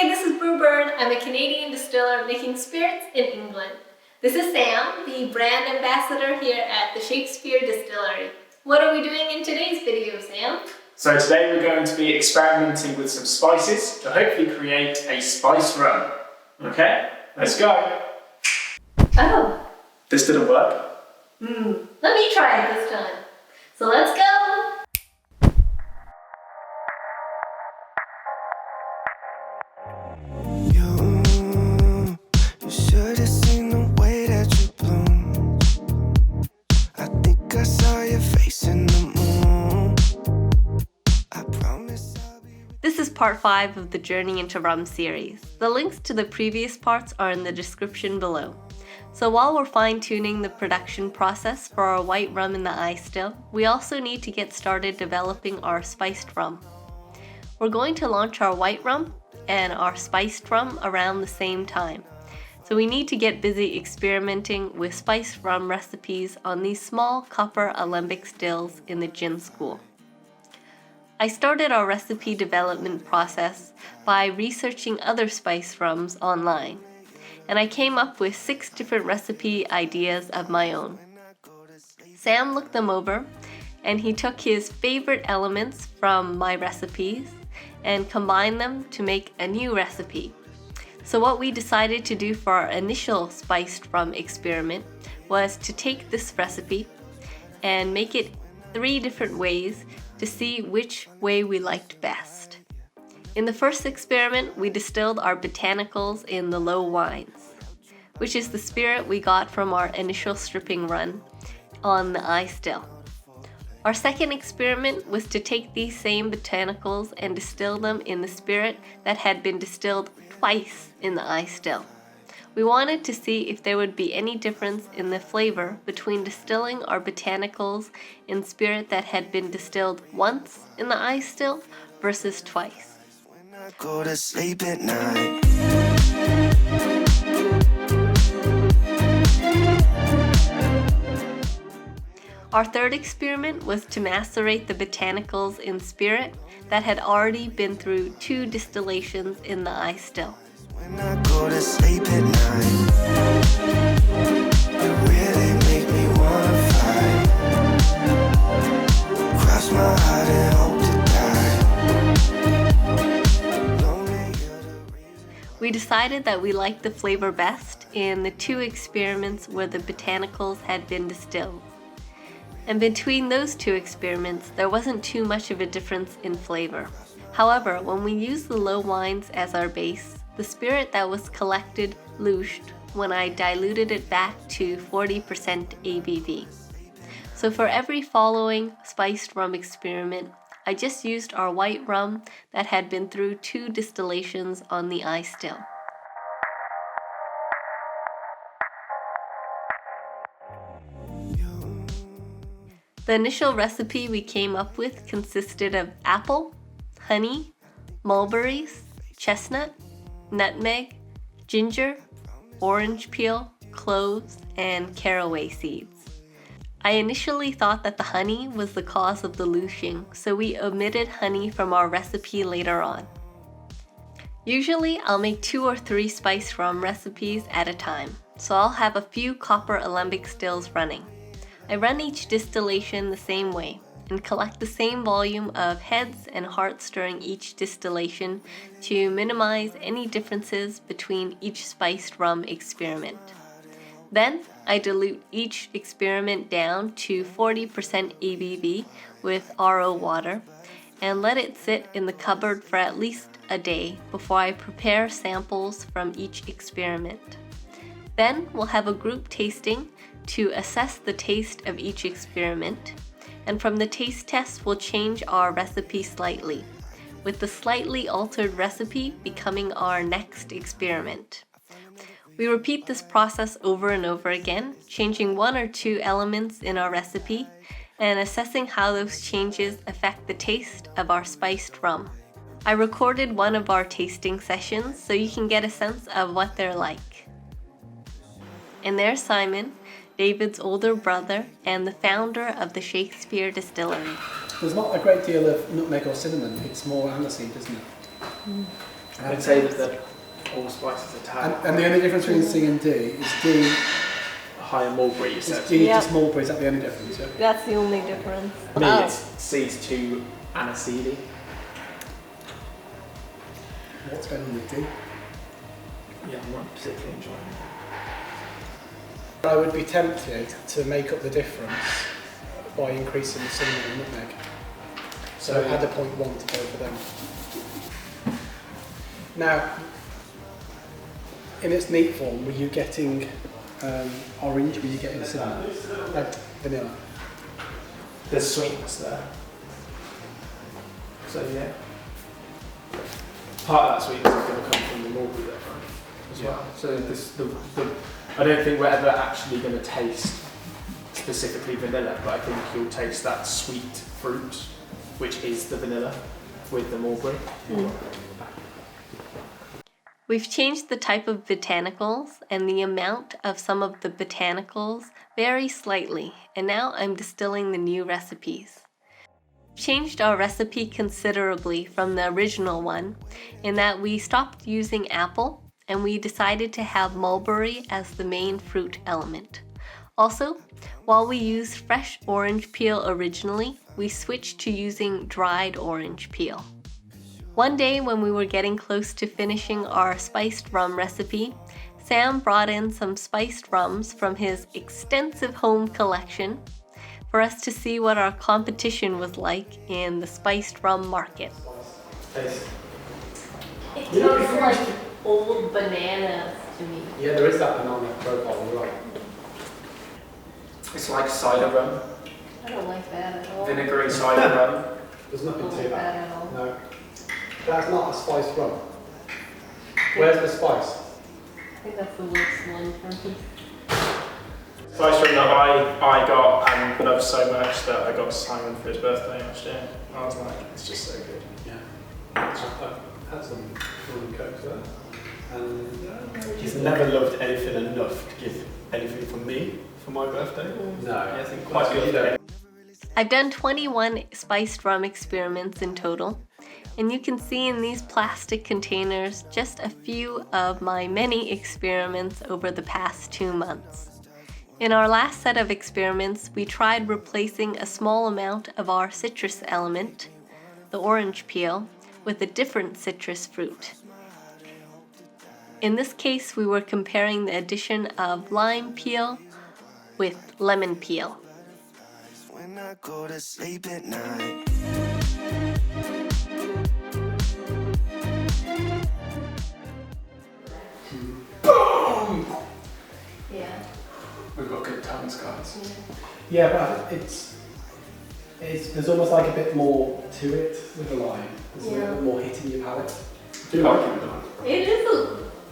Hey, this is Brewbird. I'm a Canadian distiller making spirits in England. This is Sam, the brand ambassador here at the Shakespeare Distillery. What are we doing in today's video, Sam? So today we're going to be experimenting with some spices to hopefully create a spice rum. Okay, let's go. Oh. This didn't work. Let me try it this time. So let's go. You should have seen the way that you bloom. I think I saw your face in the moon. I promise I'll be. This is part 5 of the Journey into Rum series. The links to the previous parts are in the description below. So while we're fine-tuning the production process for our white rum in the iStill, we also need to get started developing our spiced rum. We're going to launch our white rum and our spiced rum around the same time. So we need to get busy experimenting with spiced rum recipes on these small copper alembic stills in the gin school. I started our recipe development process by researching other spiced rums online, and I came up with 6 different recipe ideas of my own. Sam looked them over, and he took his favorite elements from my recipes and combined them to make a new recipe. So what we decided to do for our initial spiced rum experiment was to take this recipe and make it 3 different ways to see which way we liked best. In the first experiment, we distilled our botanicals in the low wines, which is the spirit we got from our initial stripping run on the iStill. Our second experiment was to take these same botanicals and distill them in the spirit that had been distilled twice in the iStill. We wanted to see if there would be any difference in the flavor between distilling our botanicals in spirit that had been distilled once in the iStill versus twice. When I go to sleep at night. Our third experiment was to macerate the botanicals in spirit that had already been through 2 distillations in the iStill. When I go to sleep at night, you really make me wanna fight. Cross my heart and hope to die. Lonely, you're the reason. We decided that we liked the flavor best in the 2 experiments where the botanicals had been distilled. And between those 2 experiments, there wasn't too much of a difference in flavor. However, when we used the low wines as our base, the spirit that was collected looshed when I diluted it back to 40% ABV. So for every following spiced rum experiment, I just used our white rum that had been through 2 distillations on the iStill. The initial recipe we came up with consisted of apple, honey, mulberries, chestnut, nutmeg, ginger, orange peel, cloves, and caraway seeds. I initially thought that the honey was the cause of the looshing, so we omitted honey from our recipe later on. Usually I'll make 2 or 3 spiced rum recipes at a time, so I'll have a few copper alembic stills running. I run each distillation the same way and collect the same volume of heads and hearts during each distillation to minimize any differences between each spiced rum experiment. Then I dilute each experiment down to 40% ABV with RO water and let it sit in the cupboard for at least a day before I prepare samples from each experiment. Then we'll have a group tasting to assess the taste of each experiment, and from the taste test we'll change our recipe slightly, with the slightly altered recipe becoming our next experiment. We repeat this process over and over again, changing 1 or 2 elements in our recipe and assessing how those changes affect the taste of our spiced rum. I recorded one of our tasting sessions so you can get a sense of what they're like. And there's Simon, David's older brother and the founder of the Shakespeare Distillery. There's not a great deal of nutmeg or cinnamon, it's more aniseed, isn't it? I'd say that the allspice is a tag. And the only difference between C and D is D. Higher mulberry, you Is said. D Yep. just mulberry? Is that the only difference? Yeah. That's the only difference. For me, it's C's too aniseedy. What's going on with D? Yeah, I'm not particularly enjoying it. I would be tempted to make up the difference by increasing the cinnamon and nutmeg. So I had a 0.1 to go for them. Now, in its neat form, were you getting orange? Were you getting cinnamon? Vanilla? There's sweetness there. So yeah. Part of that sweetness is going to come from the mulberry there, right? As well. So I don't think we're ever actually going to taste specifically vanilla, but I think you'll taste that sweet fruit, which is the vanilla, with the mulberry. We've changed the type of botanicals and the amount of some of the botanicals very slightly, and now I'm distilling the new recipes. We've changed our recipe considerably from the original one in that we stopped using apple and we decided to have mulberry as the main fruit element. Also, while we used fresh orange peel originally, we switched to using dried orange peel. One day when we were getting close to finishing our spiced rum recipe, Sam brought in some spiced rums from his extensive home collection for us to see what our competition was like in the spiced rum market. Taste. It tastes like old bananas to me. Yeah, there is that banana profile, you're right. It's like cider rum, I don't like that at all. vinegary cider rum. There's nothing I don't to like that. that at all. No. That's not a spiced rum. Where's the spice? I think that's the worst one for me. Spice rum that I got and loved so much that I got Simon for his birthday last year. I was like, it's just so good. Yeah. I've had some rum and coke there. And He's never loved anything enough to give anything from me for my birthday. no, I think quite you good. don't. I've done 21 spiced rum experiments in total, and you can see in these plastic containers just a few of my many experiments over the past 2 months. In our last set of experiments, we tried replacing a small amount of our citrus element, the orange peel, with a different citrus fruit. In this case, we were comparing the addition of lime peel with lemon peel. When I go to sleep at night. Yeah. We've got good tongues, guys. Yeah, but there's almost like a bit more to it with the lime. There's a little bit more hit in your palate. Do you like it with the lime? It is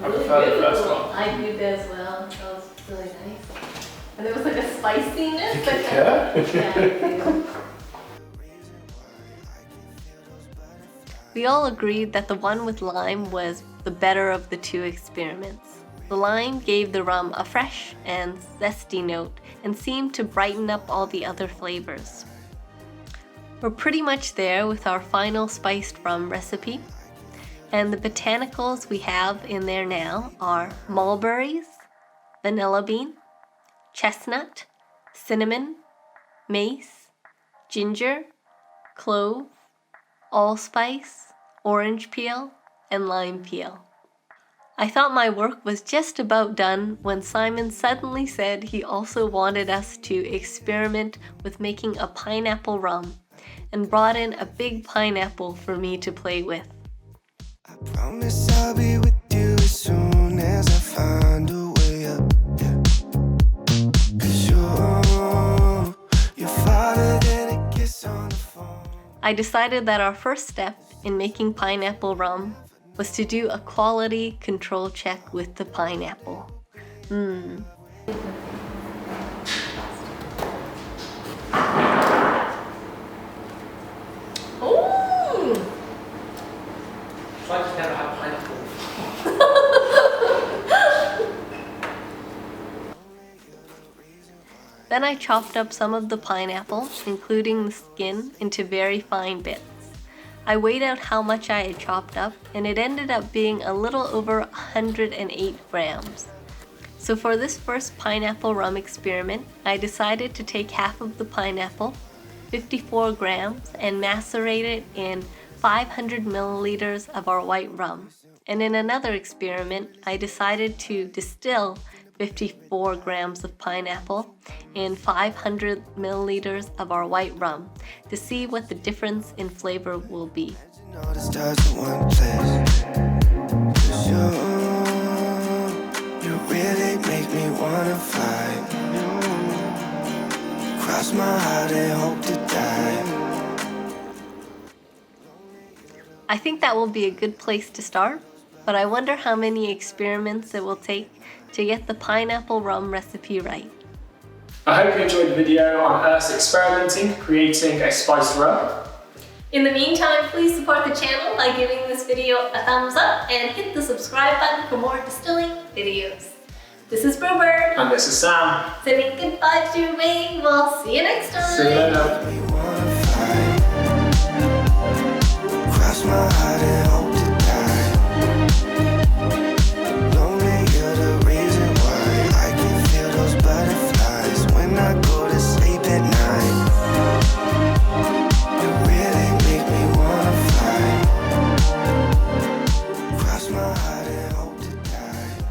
I prefer the first one. I did as well. That was really nice. And there was like a spiciness. concur? We all agreed that the one with lime was the better of the two experiments. The lime gave the rum a fresh and zesty note and seemed to brighten up all the other flavors. We're pretty much there with our final spiced rum recipe, and the botanicals we have in there now are mulberries, vanilla bean, chestnut, cinnamon, mace, ginger, clove, allspice, orange peel, and lime peel. I thought my work was just about done when Simon suddenly said he also wanted us to experiment with making a pineapple rum and brought in a big pineapple for me to play with. I promise I'll be with you as soon as I find a way up. Yeah. 'Cause you're farther than a kiss on the phone. I decided that our first step in making pineapple rum was to do a quality control check with the pineapple. Ooh! It's like you've never had pineapple. Then I chopped up some of the pineapple, including the skin, into very fine bits. I weighed out how much I had chopped up, and it ended up being a little over 108 grams. So for this first pineapple rum experiment, I decided to take half of the pineapple, 54 grams, and macerate it in 500 milliliters of our white rum. And in another experiment, I decided to distill 54 grams of pineapple in 500 milliliters of our white rum to see what the difference in flavor will be. All the stars in one place. 'Cause you really make me wanna fly. Cross my heart and hope to die. I think that will be a good place to start, but I wonder how many experiments it will take to get the pineapple rum recipe right. I hope you enjoyed the video on us experimenting, creating a spiced rum. In the meantime, please support the channel by giving this video a thumbs up and hit the subscribe button for more distilling videos. This is Brewbird. And this is Sam. Sending good vibes your way. We'll see you next time. See you later.